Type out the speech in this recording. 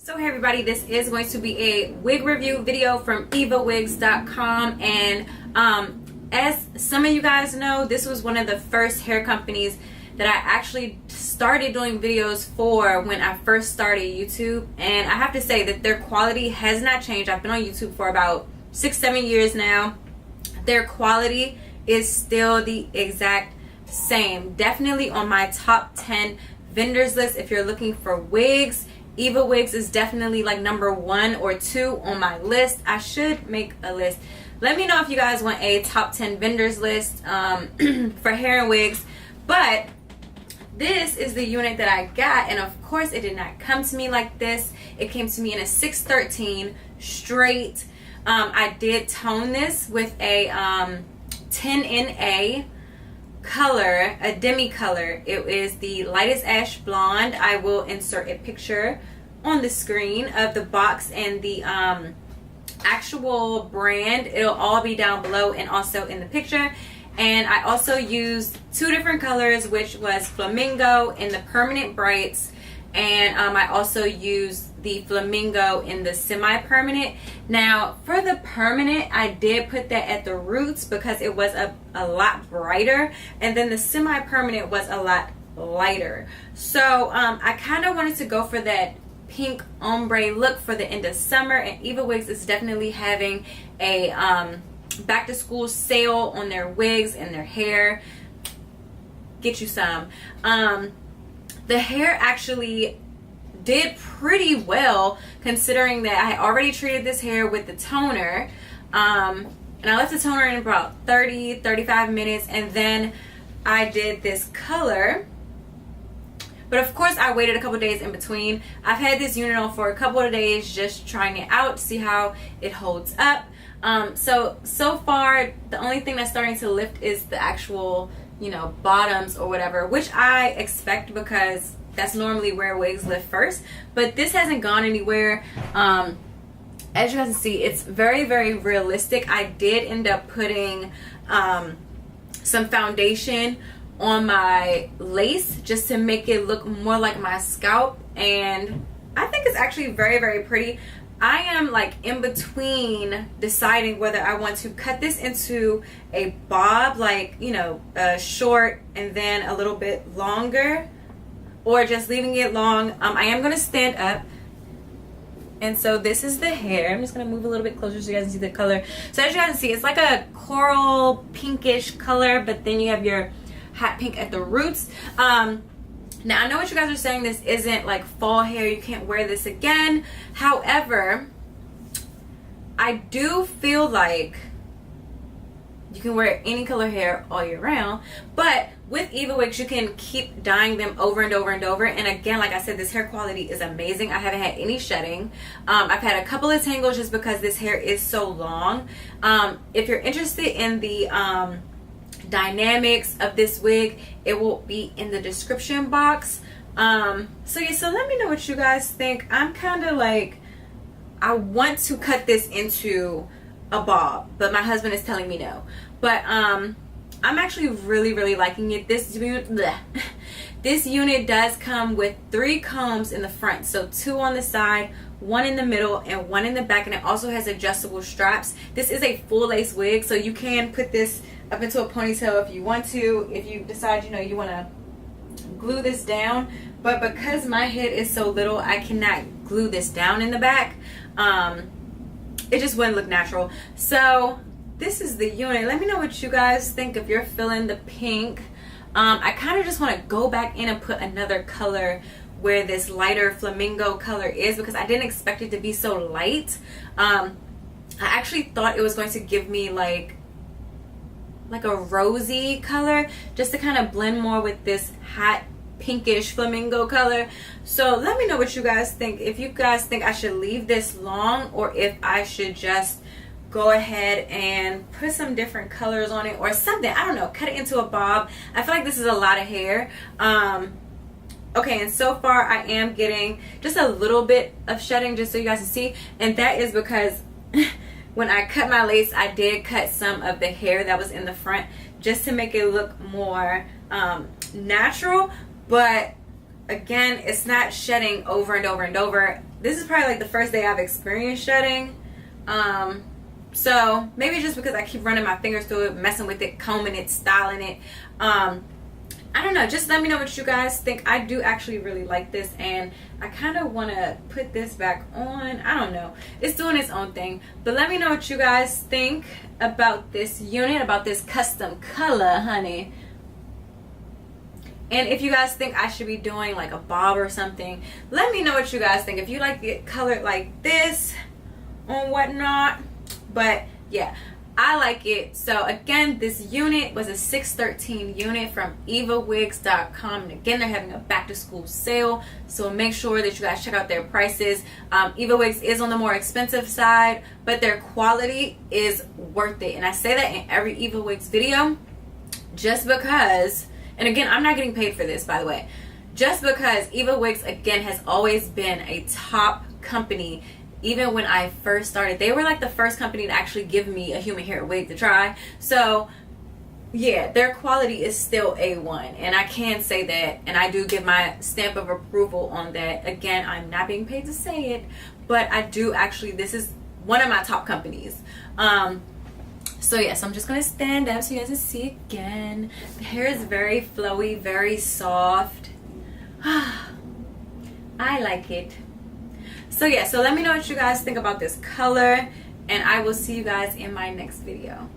So hey everybody, this is going to be a wig review video from Evawigs.com, and as some of you guys know, this was one of the first hair companies that I actually started doing videos for when I first started YouTube, and I have to say that their quality has not changed. I've been on YouTube for about 6-7 years now. Their quality is still the exact same. Definitely on my top 10 vendors list if you're looking for wigs. Evawigs is definitely like number 1 or 2 on my list. I should make a list. Let me know if you guys want a top 10 vendors list for hair and wigs. But this is the unit that I got, and of course it did not come to me like this. It came to me in a 613 straight. I did tone this with a 10NA color, a demi color. It is the lightest ash blonde. I will insert a picture on the screen of the box and the actual brand. It'll all be down below and also in the picture. And I also used 2 different colors, which was flamingo in the permanent brights, and I also used the flamingo in the semi-permanent. Now for the permanent, I did put that at the roots because it was a lot brighter, and then the semi-permanent was a lot lighter. So I kind of wanted to go for that pink ombre look for the end of summer, and Evawigs is definitely having a back to school sale on their wigs and their hair. Get you some. The hair actually did pretty well, considering that I had already treated this hair with the toner, and I left the toner in about 30-35 minutes, and then I did this color. But of course I waited a couple days in between. I've had this unit on for a couple of days, just trying it out to see how it holds up. So far the only thing that's starting to lift is the actual, you know, bottoms or whatever, which I expect because that's normally where wigs lift first. But this hasn't gone anywhere. As you guys can see, it's very, very realistic. I did end up putting some foundation on my lace just to make it look more like my scalp, and I think it's actually very, very pretty. I am like in between deciding whether I want to cut this into a bob, like, you know, short and then a little bit longer, or just leaving it long. I am going to stand up, and so this is the hair. I'm just going to move a little bit closer so you guys can see the color. So as you guys can see, it's like a coral pinkish color, but then you have your hot pink at the roots. Now I know what you guys are saying, this isn't like fall hair, you can't wear this again. However, I do feel like you can wear any color hair all year round, but with Evawigs you can keep dyeing them over and over and over. And again, like I said, this hair quality is amazing. I haven't had any shedding. I've had a couple of tangles just because this hair is so long. If you're interested in the dynamics of this wig, it will be in the description box. So yeah, so let me know what you guys think. I'm kind of like, I want to cut this into a bob, but my husband is telling me no. But I'm actually really, really liking it. This unit does come with 3 combs in the front, so 2 on the side, 1 in the middle, and 1 in the back, and it also has adjustable straps. This is a full lace wig, so you can put this up into a ponytail if you want to, if you decide, you know, you want to glue this down. But because my head is so little, I cannot glue this down in the back. It just wouldn't look natural. So this is the unit. Let me know what you guys think if you're feeling the pink. I kind of just want to go back in and put another color where this lighter flamingo color is, because I didn't expect it to be so light. I actually thought it was going to give me like a rosy color, just to kind of blend more with this hot pinkish flamingo color. So let me know what you guys think. If you guys think I should leave this long, or if I should just go ahead and put some different colors on it or something. I don't know, cut it into a bob. I feel like this is a lot of hair. Okay, and so far I am getting just a little bit of shedding, just so you guys can see, and that is because when I cut my lace, I did cut some of the hair that was in the front just to make it look more natural. But again, it's not shedding over and over and over. this is probably like the first day I've experienced shedding. So maybe just because I keep running my fingers through it, messing with it, combing it, styling it. I don't know, just let me know what you guys think. I do actually really like this, and I kind of want to put this back on. I don't know, it's doing its own thing, but let me know what you guys think about this unit, about this custom color, honey. And if you guys think I should be doing like a bob or something, let me know what you guys think. If you like it colored like this or whatnot. But yeah, I like it. So again, this unit was a 613 unit from Evawigs.com. And again, they're having a back to school sale, so make sure that you guys check out their prices. Evawigs is on the more expensive side, but their quality is worth it. And I say that in every Evawigs video just because, and again, I'm not getting paid for this, by the way, just because Evawigs again has always been a top company. Even when I first started, they were like the first company to actually give me a human hair wig to try. So yeah, their quality is still A1, and I can say that, and I do give my stamp of approval on that. Again, I'm not being paid to say it, but I do actually, this is one of my top companies. So yes, I'm just gonna stand up so you guys can see again. The hair is very flowy, very soft. I like it. So yeah, so let me know what you guys think about this color, and I will see you guys in my next video.